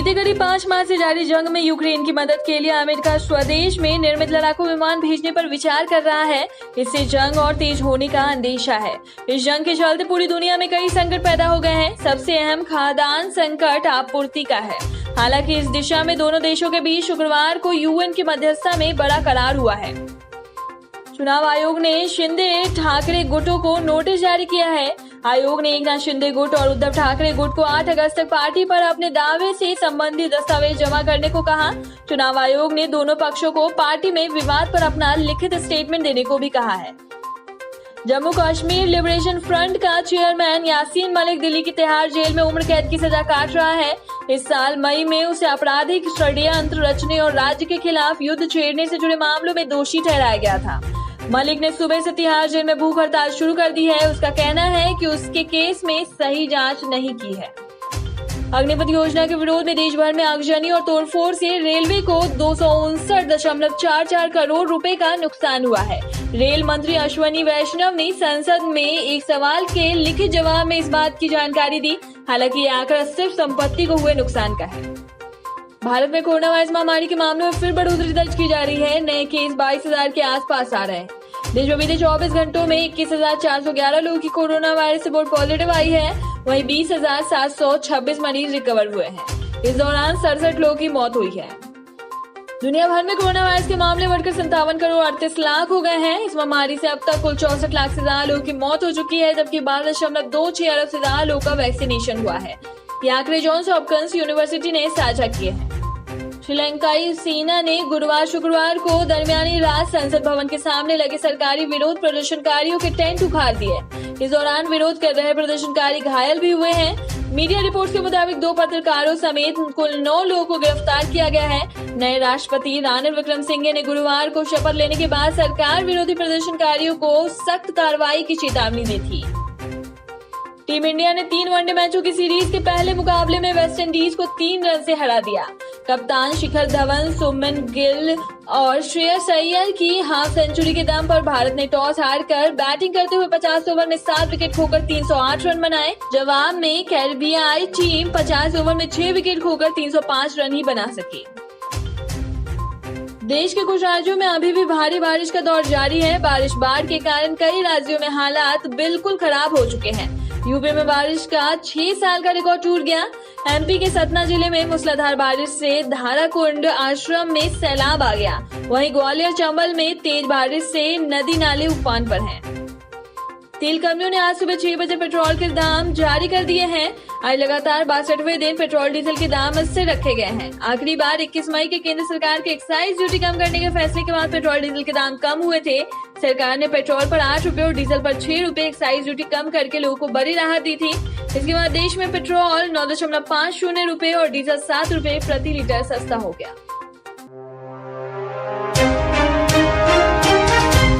बीते करीब 5 माह से जारी जंग में यूक्रेन की मदद के लिए अमेरिका स्वदेश में निर्मित लड़ाकू विमान भेजने पर विचार कर रहा है। इससे जंग और तेज होने का अंदेशा है। इस जंग के चलते पूरी दुनिया में कई संकट पैदा हो गए हैं। सबसे अहम खाद्यान्न संकट आपूर्ति का है। हालांकि इस दिशा में दोनों देशों के बीच शुक्रवार को यूएन की मध्यस्थता में बड़ा करार हुआ है। चुनाव आयोग ने शिंदे ठाकरे गुटों को नोटिस जारी किया है। आयोग ने एकनाथ शिंदे गुट और उद्धव ठाकरे गुट को 8 अगस्त तक पार्टी पर अपने दावे से संबंधित दस्तावेज जमा करने को कहा। चुनाव आयोग ने दोनों पक्षों को पार्टी में विवाद पर अपना लिखित स्टेटमेंट देने को भी कहा है। जम्मू कश्मीर लिबरेशन फ्रंट का चेयरमैन यासीन मलिक दिल्ली की तिहाड़ जेल में उम्र कैद की सजा काट रहा है। इस साल मई में उसे आपराधिक षड्यंत्र रचने और राज्य के खिलाफ युद्ध छेड़ने से जुड़े मामलों में दोषी ठहराया गया था। मलिक ने सुबह से तिहाड़ जेल में भूख हड़ताल शुरू कर दी है। उसका कहना है कि उसके केस में सही जांच नहीं की है। अग्निपथ योजना के विरोध में देश भर में आगजनी और तोड़फोड़ से रेलवे को 259.44 करोड़ रुपए का नुकसान हुआ है। रेल मंत्री अश्वनी वैष्णव ने संसद में एक सवाल के लिखित जवाब में इस बात की जानकारी दी। हालांकि ये आंकड़ा सिर्फ संपत्ति को हुए नुकसान का है। भारत में कोरोना वायरस महामारी के मामलों में फिर बढ़ोतरी दर्ज की जा रही है। नए केस 22,000 के आसपास आ रहे हैं। देश में बीते 24 घंटों में 21,411 लोगों की कोरोना वायरस रिपोर्ट पॉजिटिव आई है। वहीं 20,726 मरीज रिकवर हुए हैं। इस दौरान 67 लोगों की मौत हुई है। दुनिया भर में कोरोना वायरस के मामले बढ़कर 57 करोड़ 38 लाख हो गए हैं। इस महामारी से अब तक कुल 64 लाख से ज्यादा लोगों की मौत हो चुकी है, जबकि 12.26 अरब से ज्यादा लोगों का वैक्सीनेशन हुआ है। ये आंकड़े जॉन्स हॉपकिंस यूनिवर्सिटी ने साझा किए हैं। श्रीलंकाई सेना ने शुक्रवार को दरमियानी रात संसद भवन के सामने लगे सरकारी विरोध प्रदर्शनकारियों के टेंट उखाड़ दिए। इस दौरान विरोध कर रहे प्रदर्शनकारी घायल भी हुए हैं। मीडिया रिपोर्ट्स के मुताबिक 2 पत्रकारों समेत कुल 9 लोगों को गिरफ्तार किया गया है। नए राष्ट्रपति रानिल विक्रमसिंघे ने गुरुवार को शपथ लेने के बाद सरकार विरोधी प्रदर्शनकारियों को सख्त कार्रवाई की चेतावनी दी थी। टीम इंडिया ने 3 वनडे मैचों की सीरीज के पहले मुकाबले में वेस्टइंडीज को 3 रन से हरा दिया। कप्तान शिखर धवन, शुभमन गिल और श्रेयस अय्यर की हाफ सेंचुरी के दम पर भारत ने टॉस हारकर बैटिंग करते हुए 50 ओवर में 7 विकेट खोकर 308 रन बनाए। जवाब में कैरिबियाई टीम 50 ओवर में 6 विकेट खोकर 305 रन ही बना सकी। देश के कुछ राज्यों में अभी भी भारी बारिश का दौर जारी है। बाढ़ के कारण कई राज्यों में हालात बिल्कुल खराब हो चुके हैं। यूपी में बारिश का 6 साल का रिकॉर्ड टूट गया। एमपी के सतना जिले में मूसलाधार बारिश से धाराकुंड आश्रम में सैलाब आ गया। वहीं ग्वालियर चंबल में तेज बारिश से नदी नाले उफान पर हैं। तेल कंपनियों ने आज सुबह 6 बजे पेट्रोल के दाम जारी कर दिए हैं। आज लगातार 62वें दिन पेट्रोल डीजल के दाम स्थिर रखे गए हैं। आखिरी बार 21 मई के केंद्र सरकार के एक्साइज ड्यूटी कम करने के फैसले के बाद पेट्रोल डीजल के दाम कम हुए थे। सरकार ने पेट्रोल पर 8 रुपए और डीजल पर 6 रुपए एक्साइज ड्यूटी कम करके लोगों को बड़ी राहत दी थी। इसके बाद देश में पेट्रोल 9.50 रुपए और डीजल 7 रुपए प्रति लीटर सस्ता हो गया।